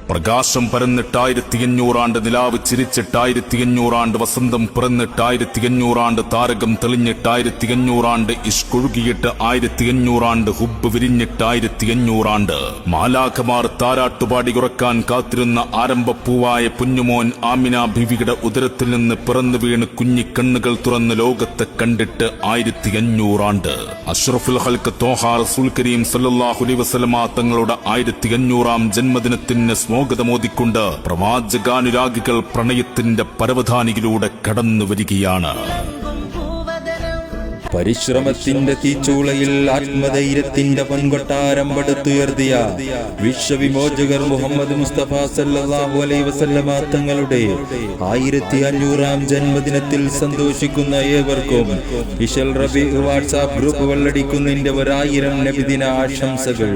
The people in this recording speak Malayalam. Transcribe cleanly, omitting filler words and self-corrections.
പ്രകാശം പരന്നിട്ട് 1500 ആണ്ട്, നിലാവ് ചിരിച്ചിട്ട് 1500 ആണ്ട്, വസന്തം പിറന്നിട്ട് 1500 ആണ്ട്, താരകം തെളിഞ്ഞിട്ട് 1500 ആണ്ട്, ഇഷ്കൊഴുകിയിട്ട് 1500 ആണ്ട്, ഹുബ് വിരിഞ്ഞിട്ട് 1500 ആണ്ട്. മാലാഖമാർ താരാട്ടുപാടി ഉറക്കാൻ കാത്തിരുന്ന ആരംഭപ്പൂവായ കുഞ്ഞുമോൻ ആമിന ബീവിയുടെ ഉദരത്തിൽ നിന്ന് പിറന്നു വീണ് കുഞ്ഞിക്കണ്ണുകൾ തുറന്ന് ലോകത്തെ കണ്ടിട്ട് 1500 ആണ്ട്. അഷ്റഫുൽ ഖൽഖ് ത്വാഹ റസൂൽ കരീം സല്ലല്ലാഹു അലൈഹി വസല്ലമ തങ്ങളുടെ 1500-ാം ജന്മദിനത്തിന് സ്വാഗതമോദിക്കൊണ്ട് പ്രവാചകാനുരാഗികൾ പ്രണയത്തിന്റെ പരവധാനിയിലൂടെ കടന്നു വരികയാണ്. പരിശ്രമത്തിന്റെ തീച്ചൂളയിൽ ആത്മധൈര്യത്തിന്റെ പൊൻകൊട്ടാരം പടുത്തുയർത്തിയ വിശ്വവിമോചകർ മുഹമ്മദ് മുസ്തഫ സല്ലല്ലാഹു അലൈഹി വസല്ലമ തങ്ങളുടെ 1500-ാം ജന്മദിനത്തിൽ സന്തോഷിക്കുന്ന ഏവർക്കും ഇശൽ റബീ വാട്സ്ആപ്പ് ഗ്രൂപ്പ് വെള്ളടിക്കുന്നതിന്റെ 1000 നബിദിന ആശംസകൾ.